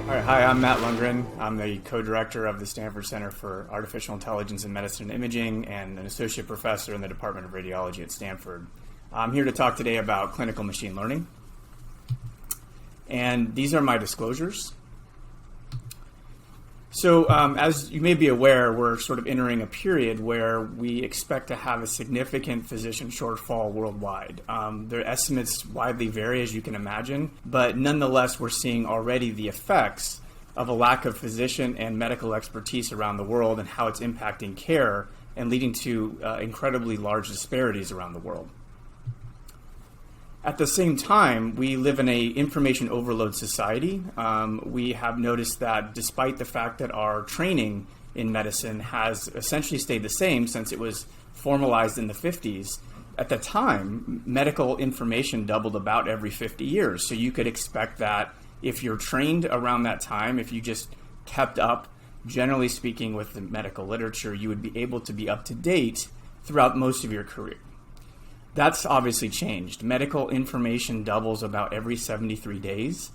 All right, hi, I'm Matt Lungren. I'm the co-director of the Stanford Center for Artificial Intelligence in Medicine and Imaging and an associate professor in the Department of Radiology at Stanford. I'm here to talk today about clinical machine learning. And these are my disclosures. So as you may be aware, we're sort of entering a period where we expect to have a significant physician shortfall worldwide. Their estimates widely vary, as you can imagine, but nonetheless, we're seeing already the effects of a lack of physician and medical expertise around the world and how it's impacting care and leading to incredibly large disparities around the world. At the same time, we live in an information overload society. We have noticed that despite the fact that our training in medicine has essentially stayed the same since it was formalized in the 50s, at the time, medical information doubled about every 50 years. So you could expect that if you're trained around that time, if you just kept up, generally speaking, with the medical literature, you would be able to be up to date throughout most of your career. That's obviously changed. Medical information doubles about every 73 days,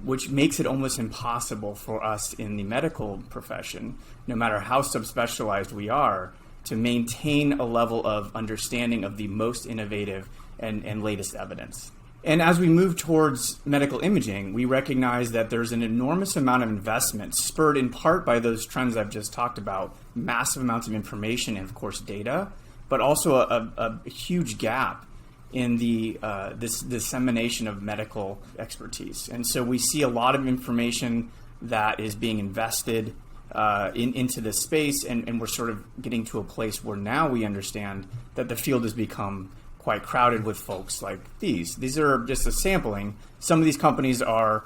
which makes it almost impossible for us in the medical profession, no matter how subspecialized we are, to maintain a level of understanding of the most innovative and latest evidence. And as we move towards medical imaging, we recognize that there's an enormous amount of investment spurred in part by those trends I've just talked about, massive amounts of information and, of course, data, but also a huge gap in this dissemination of medical expertise. And so we see a lot of information that is being invested into this space, and we're sort of getting to a place where now we understand that the field has become quite crowded with folks like these. These are just a sampling. Some of these companies are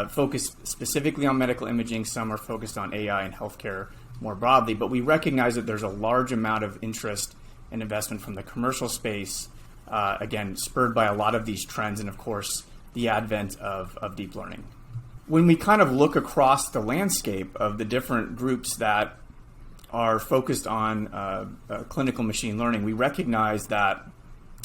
focused specifically on medical imaging, some are focused on AI and healthcare more broadly, but we recognize that there's a large amount of interest and investment from the commercial space, again, spurred by a lot of these trends and, of course, the advent of deep learning. When we kind of look across the landscape of the different groups that are focused on clinical machine learning, we recognize that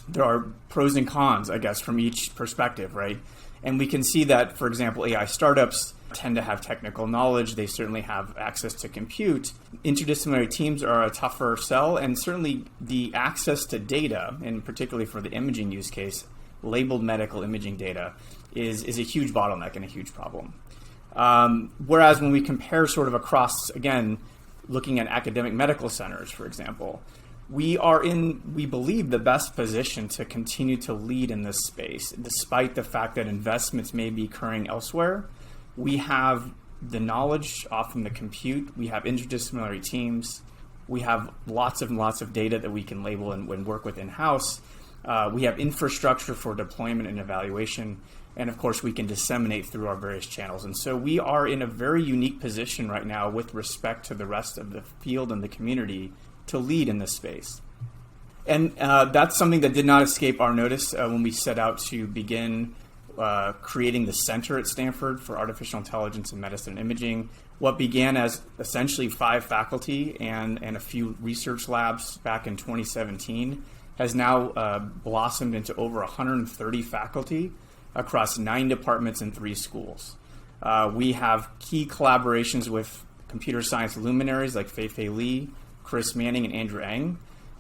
there are pros and cons, I guess, from each perspective, right? And we can see that, for example, AI startups tend to have technical knowledge. They certainly have access to compute. Interdisciplinary teams are a tougher sell, and certainly the access to data, and particularly for the imaging use case, labeled medical imaging data, is a huge bottleneck and a huge problem. Whereas when we compare sort of across, again, looking at academic medical centers, for example, we are in, we believe, the best position to continue to lead in this space, despite the fact that investments may be occurring elsewhere. We have the knowledge, often the compute. We have interdisciplinary teams. We have lots and lots of data that we can label and work with in-house. We have infrastructure for deployment and evaluation. And of course, we can disseminate through our various channels. And so we are in a very unique position right now with respect to the rest of the field and the community to lead in this space. And that's something that did not escape our notice when we set out to begin creating the Center at Stanford for Artificial Intelligence in Medicine and Imaging. What began as essentially 5 faculty and a few research labs back in 2017 has now blossomed into over 130 faculty across 9 departments and 3 schools. We have key collaborations with computer science luminaries like Fei-Fei Li, Chris Manning, and Andrew Ng.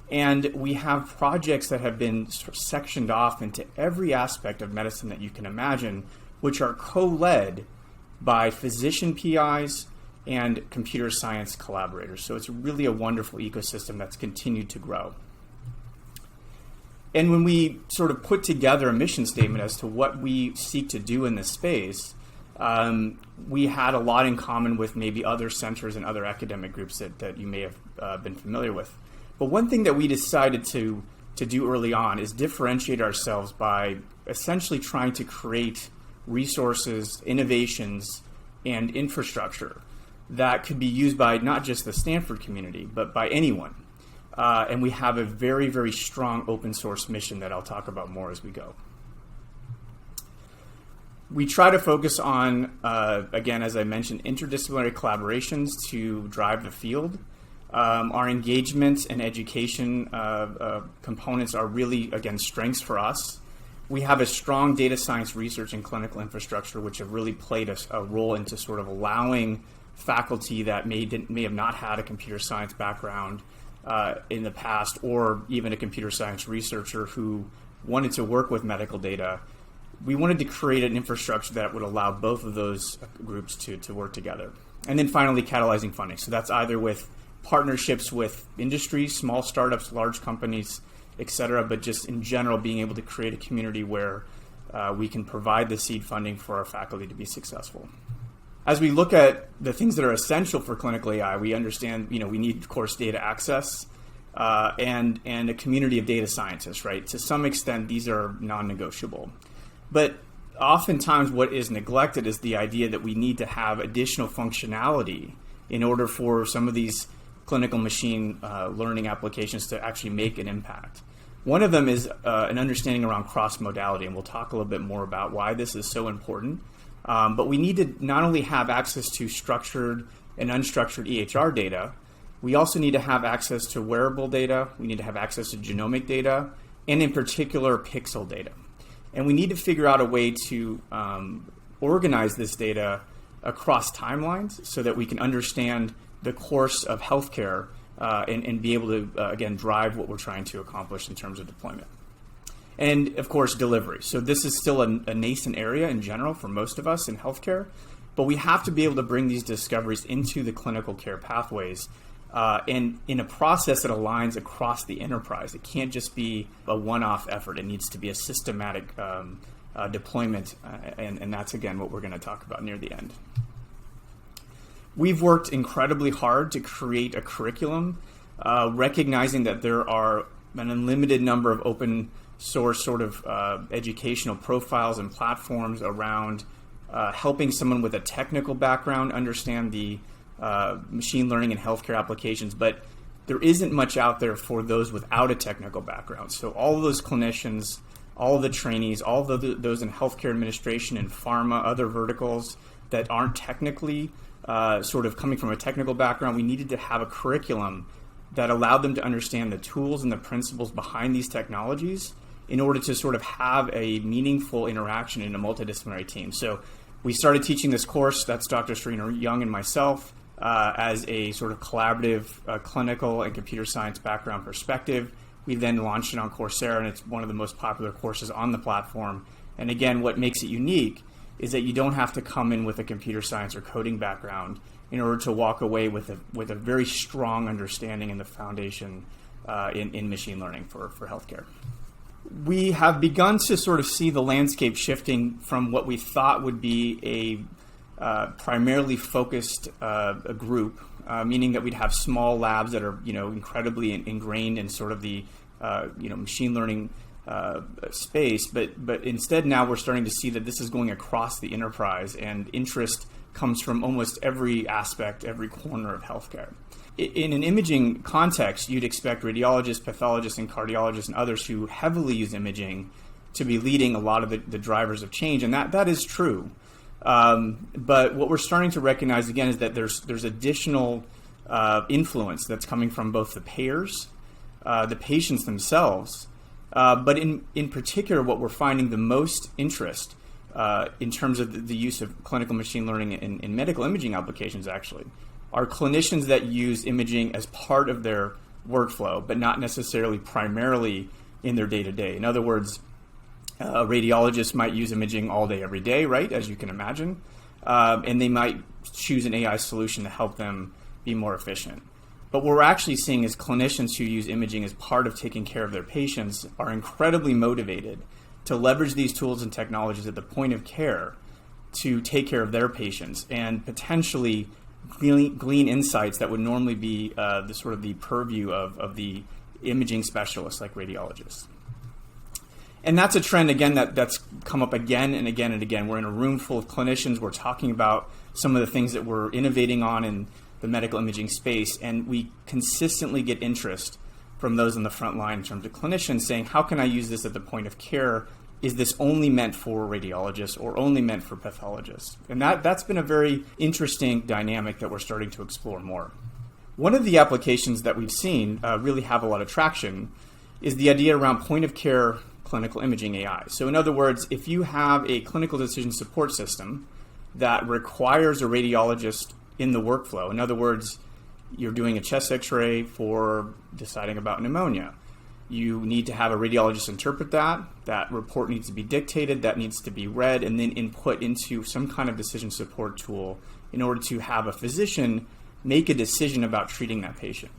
And we have projects that have been sectioned off into every aspect of medicine that you can imagine, which are co-led by physician PIs and computer science collaborators. So it's really a wonderful ecosystem that's continued to grow. And when we sort of put together a mission statement as to what we seek to do in this space, we had a lot in common with maybe other centers and other academic groups that you may have been familiar with. But one thing that we decided to do early on is differentiate ourselves by essentially trying to create resources, innovations, and infrastructure that could be used by not just the Stanford community, but by anyone. And we have a very, very strong open source mission that I'll talk about more as we go. We try to focus on, again, as I mentioned, interdisciplinary collaborations to drive the field. Our engagement and education components are really, again, strengths for us. We have a strong data science research and clinical infrastructure, which have really played a role into sort of allowing faculty that may have not had a computer science background in the past, or even a computer science researcher who wanted to work with medical data. We wanted to create an infrastructure that would allow both of those groups to work together. And then finally, catalyzing funding. So that's either with partnerships with industries, small startups, large companies, et cetera, but just in general being able to create a community where we can provide the seed funding for our faculty to be successful. As we look at the things that are essential for clinical AI, we understand, we need, of course, data access and a community of data scientists, right? To some extent, these are non-negotiable. But oftentimes what is neglected is the idea that we need to have additional functionality in order for some of these clinical machine learning applications to actually make an impact. One of them is an understanding around crossmodality, and we'll talk a little bit more about why this is so important. But we need to not only have access to structured and unstructured EHR data, we also need to have access to wearable data, we need to have access to genomic data, and in particular, pixel data. And we need to figure out a way to organize this data across timelines so that we can understand the course of healthcare and be able to, again, drive what we're trying to accomplish in terms of deployment. And, of course, delivery. So this is still a nascent area in general for most of us in healthcare, but we have to be able to bring these discoveries into the clinical care pathways and in a process that aligns across the enterprise. It can't just be a one-off effort. It needs to be a systematic deployment, and that's, again, what we're going to talk about near the end. We've worked incredibly hard to create a curriculum, recognizing that there are an unlimited number of open source sort of educational profiles and platforms around helping someone with a technical background understand the machine learning and healthcare applications, but there isn't much out there for those without a technical background. So all of those clinicians, all of the trainees, all of those in healthcare administration and pharma, other verticals that aren't technically sort of coming from a technical background, we needed to have a curriculum that allowed them to understand the tools and the principles behind these technologies in order to sort of have a meaningful interaction in a multidisciplinary team. So we started teaching this course, that's Dr. Serena Young and myself, as a sort of collaborative clinical and computer science background perspective. We then launched it on Coursera, and it's one of the most popular courses on the platform. And again, what makes it unique is that you don't have to come in with a computer science or coding background in order to walk away with a very strong understanding and the foundation in machine learning for healthcare. We have begun to sort of see the landscape shifting from what we thought would be a primarily focused group, meaning that we'd have small labs that are incredibly ingrained in sort of the machine learning space, but instead now we're starting to see that this is going across the enterprise, and interest comes from almost every aspect, every corner of healthcare. In an imaging context, you'd expect radiologists, pathologists, and cardiologists and others who heavily use imaging to be leading a lot of the drivers of change, and that is true. But what we're starting to recognize again is that there's additional influence that's coming from both the payers, the patients themselves, but in particular, what we're finding the most interest in terms of the use of clinical machine learning in medical imaging applications actually are clinicians that use imaging as part of their workflow, but not necessarily primarily in their day-to-day. In other words, a radiologist might use imaging all day, every day, right, as you can imagine, and they might choose an AI solution to help them be more efficient. But what we're actually seeing is clinicians who use imaging as part of taking care of their patients are incredibly motivated to leverage these tools and technologies at the point of care to take care of their patients and potentially glean insights that would normally be the sort of the purview of the imaging specialists like radiologists. And that's a trend, again, that's come up again and again and again. We're in a room full of clinicians. We're talking about some of the things that we're innovating on in the medical imaging space, and we consistently get interest from those on the front line in terms of clinicians saying, how can I use this at the point of care? Is this only meant for radiologists or only meant for pathologists? And that's been a very interesting dynamic that we're starting to explore more. One of the applications that we've seen really have a lot of traction is the idea around point of care clinical imaging AI. So in other words, if you have a clinical decision support system that requires a radiologist in the workflow, in other words, you're doing a chest x-ray for deciding about pneumonia, you need to have a radiologist interpret that. That report needs to be dictated, that needs to be read, and then input into some kind of decision support tool in order to have a physician make a decision about treating that patient.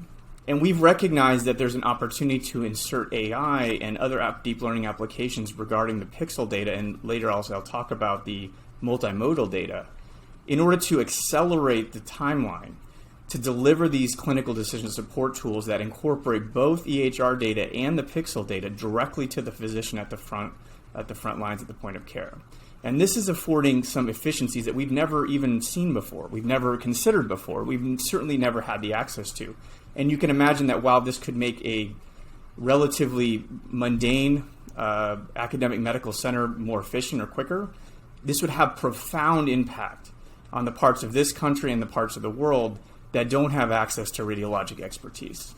And we've recognized that there's an opportunity to insert AI and other deep learning applications regarding the pixel data, and later also I'll talk about the multimodal data, in order to accelerate the timeline to deliver these clinical decision support tools that incorporate both EHR data and the pixel data directly to the physician at the front lines at the point of care. And this is affording some efficiencies that we've never even seen before, we've never considered before, we've certainly never had the access to. And you can imagine that while this could make a relatively mundane academic medical center more efficient or quicker, this would have profound impact on the parts of this country and the parts of the world that don't have access to radiologic expertise.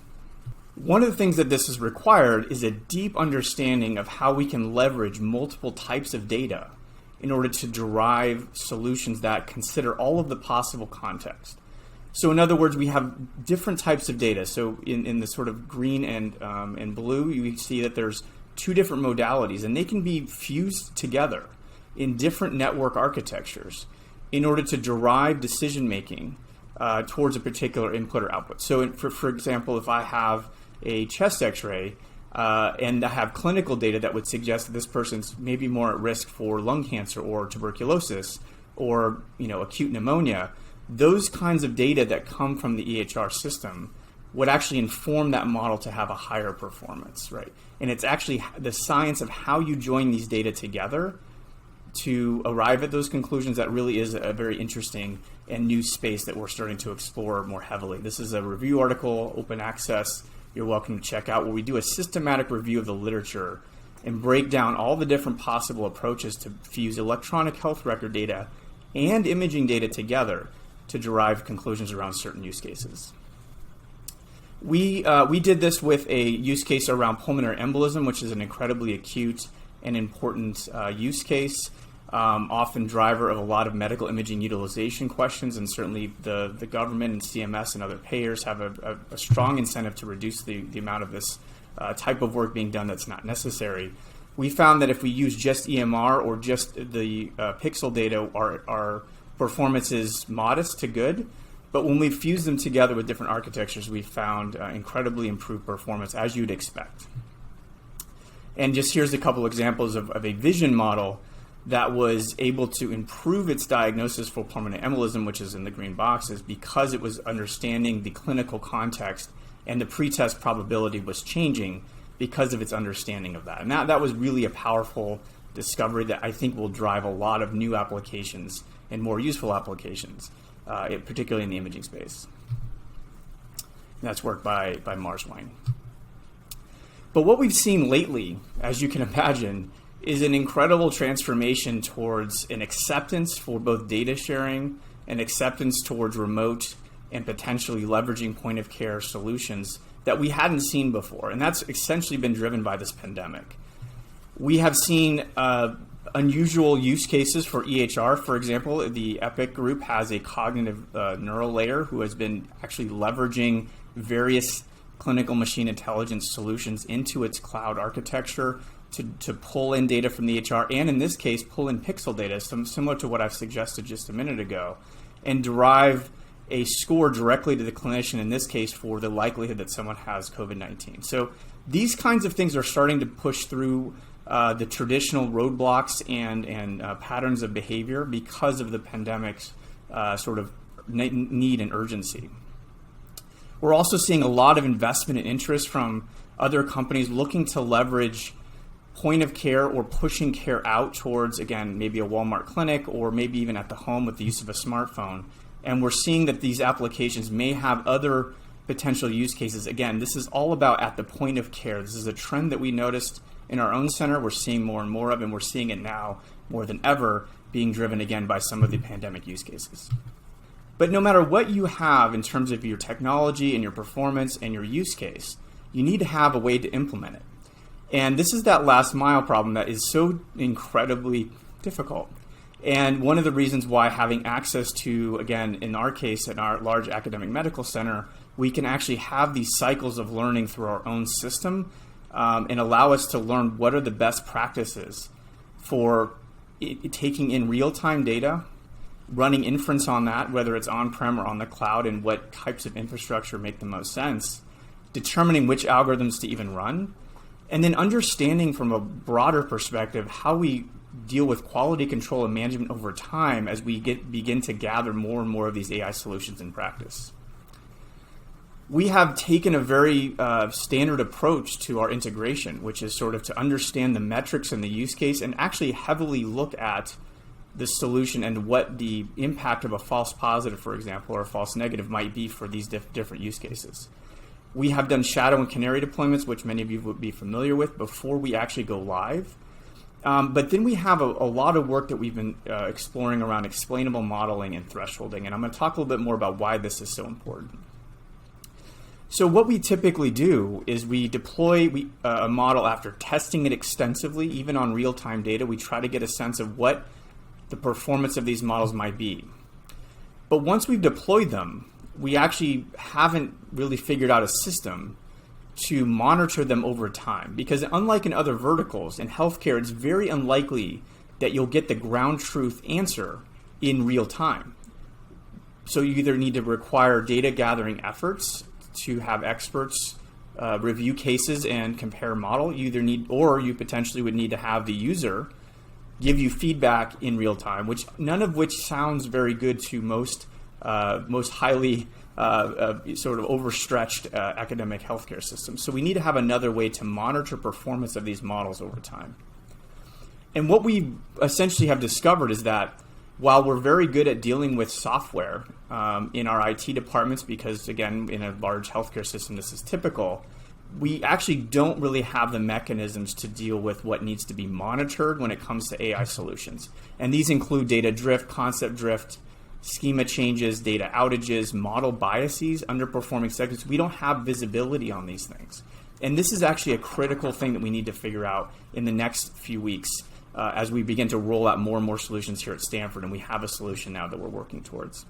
One of the things that this has required is a deep understanding of how we can leverage multiple types of data in order to derive solutions that consider all of the possible context. So in other words, we have different types of data. So in the sort of green and blue, you see that there's two different modalities, and they can be fused together in different network architectures in order to derive decision-making towards a particular input or output. So for example, if I have a chest x-ray and I have clinical data that would suggest that this person's maybe more at risk for lung cancer or tuberculosis or acute pneumonia, those kinds of data that come from the EHR system would actually inform that model to have a higher performance, right? And it's actually the science of how you join these data together to arrive at those conclusions that really is a very interesting and new space that we're starting to explore more heavily. This is a review article, open access, you're welcome to check out, where we do a systematic review of the literature and break down all the different possible approaches to fuse electronic health record data and imaging data together to derive conclusions around certain use cases. We did this with a use case around pulmonary embolism, which is an incredibly acute and important use case, often driver of a lot of medical imaging utilization questions, and certainly the government and CMS and other payers have a strong incentive to reduce the amount of this type of work being done that's not necessary. We found that if we use just EMR or just the pixel data, our performance is modest to good, but when we fuse them together with different architectures, we found incredibly improved performance, as you'd expect. And just here's a couple examples of a vision model that was able to improve its diagnosis for pulmonary embolism, which is in the green boxes, because it was understanding the clinical context and the pretest probability was changing because of its understanding of that. And that was really a powerful discovery that I think will drive a lot of new applications and more useful applications, particularly in the imaging space. And that's work by Marswine. But what we've seen lately, as you can imagine, is an incredible transformation towards an acceptance for both data sharing and acceptance towards remote and potentially leveraging point of care solutions that we hadn't seen before. And that's essentially been driven by this pandemic. We have seen unusual use cases for EHR. For example, the EPIC group has a cognitive neural layer who has been actually leveraging various clinical machine intelligence solutions into its cloud architecture to pull in data from the EHR, and in this case, pull in pixel data, similar to what I've suggested just a minute ago, and derive a score directly to the clinician, in this case, for the likelihood that someone has COVID-19. So these kinds of things are starting to push through the traditional roadblocks and patterns of behavior because of the pandemic's sort of need and urgency. We're also seeing a lot of investment and interest from other companies looking to leverage point of care or pushing care out towards, again, maybe a Walmart clinic or maybe even at the home with the use of a smartphone. And we're seeing that these applications may have other potential use cases. Again, this is all about at the point of care. This is a trend that we noticed in our own center. We're seeing more and more of, and we're seeing it now more than ever being driven again by some of the pandemic use cases. But no matter what you have in terms of your technology and your performance and your use case, you need to have a way to implement it. And this is that last mile problem that is so incredibly difficult. And one of the reasons why having access to, again, in our case, in our large academic medical center, we can actually have these cycles of learning through our own system and allow us to learn what are the best practices for taking in real-time data, running inference on that, whether it's on-prem or on the cloud, and what types of infrastructure make the most sense, determining which algorithms to even run, and then understanding from a broader perspective how we deal with quality control and management over time as we begin to gather more and more of these AI solutions in practice. We have taken a very standard approach to our integration, which is sort of to understand the metrics and the use case and actually heavily look at the solution and what the impact of a false positive, for example, or a false negative might be for these different use cases. We have done shadow and canary deployments, which many of you would be familiar with, before we actually go live. But then we have a lot of work that we've been exploring around explainable modeling and thresholding, and I'm going to talk a little bit more about why this is so important. So what we typically do is we deploy a model after testing it extensively, even on real-time data. We try to get a sense of what the performance of these models might be. But once we've deployed them, we actually haven't really figured out a system to monitor them over time. Because unlike in other verticals, in healthcare, it's very unlikely that you'll get the ground truth answer in real time. So you either need to require data gathering efforts to have experts review cases and compare model. You either need, or you potentially would need to have the user give you feedback in real time, none of which sounds very good to most highly sort of overstretched academic healthcare systems. So we need to have another way to monitor performance of these models over time. And what we essentially have discovered is that while we're very good at dealing with software in our IT departments, because again, in a large healthcare system, this is typical, we actually don't really have the mechanisms to deal with what needs to be monitored when it comes to AI solutions. And these include data drift, concept drift, schema changes, data outages, model biases, underperforming segments. We don't have visibility on these things. And this is actually a critical thing that we need to figure out in the next few weeks as we begin to roll out more and more solutions here at Stanford, and we have a solution now that we're working towards.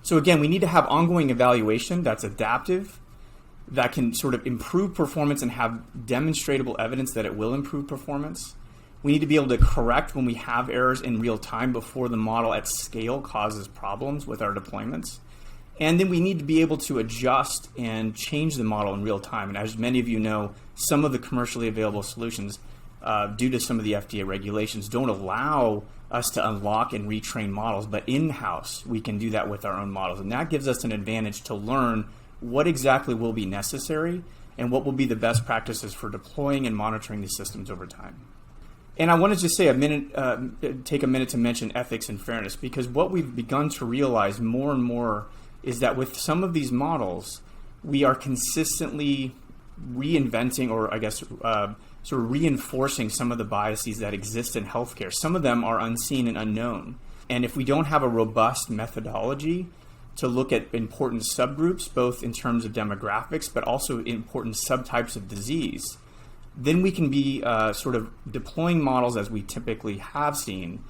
So again, we need to have ongoing evaluation that's adaptive, that can sort of improve performance and have demonstrable evidence that it will improve performance. We need to be able to correct when we have errors in real time before the model at scale causes problems with our deployments. And then we need to be able to adjust and change the model in real time. And as many of you know, some of the commercially available solutions, due to some of the FDA regulations, don't allow us to unlock and retrain models, but in-house we can do that with our own models. And that gives us an advantage to learn what exactly will be necessary and what will be the best practices for deploying and monitoring these systems over time. And I want to just say take a minute to mention ethics and fairness, because what we've begun to realize more and more is that with some of these models, we are consistently reinventing, or I guess sort of reinforcing some of the biases that exist in healthcare. Some of them are unseen and unknown. And if we don't have a robust methodology to look at important subgroups, both in terms of demographics, but also important subtypes of disease, then we can be sort of deploying models as we typically have seen,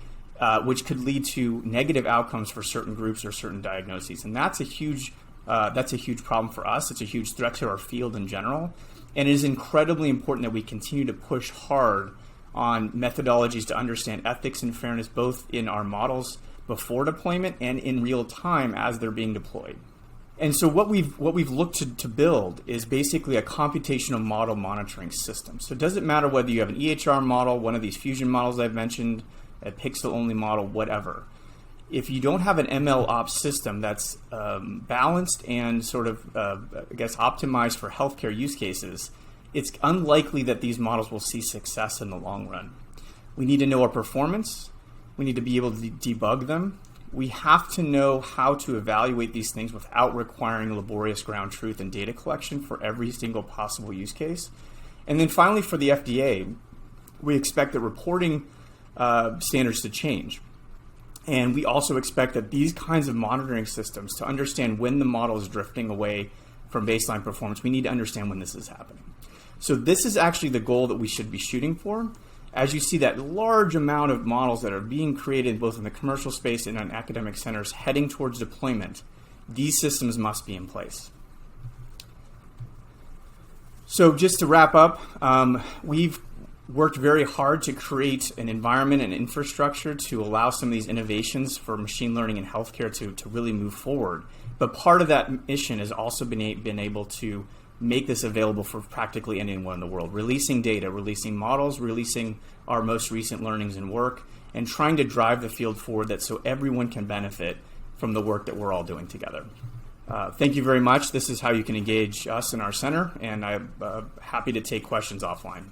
which could lead to negative outcomes for certain groups or certain diagnoses. And that's a huge problem for us. It's a huge threat to our field in general. And it is incredibly important that we continue to push hard on methodologies to understand ethics and fairness, both in our models before deployment and in real time as they're being deployed. And so what we've looked to build is basically a computational model monitoring system. So it doesn't matter whether you have an EHR model, one of these fusion models I've mentioned, a pixel-only model, whatever. If you don't have an ML ops system that's balanced and sort of, I guess, optimized for healthcare use cases, it's unlikely that these models will see success in the long run. We need to know our performance. We need to be able to debug them. We have to know how to evaluate these things without requiring laborious ground truth and data collection for every single possible use case. And then finally, for the FDA, we expect the reporting standards to change. And we also expect that these kinds of monitoring systems, to understand when the model is drifting away from baseline performance, we need to understand when this is happening. So this is actually the goal that we should be shooting for. As you see that large amount of models that are being created both in the commercial space and in academic centers heading towards deployment, these systems must be in place. So just to wrap up, we've worked very hard to create an environment and infrastructure to allow some of these innovations for machine learning in healthcare to really move forward. But part of that mission has also been able to make this available for practically anyone in the world, releasing data, releasing models, releasing our most recent learnings and work, and trying to drive the field forward so everyone can benefit from the work that we're all doing together. Thank you very much. This is how you can engage us in our center, and I'm happy to take questions offline.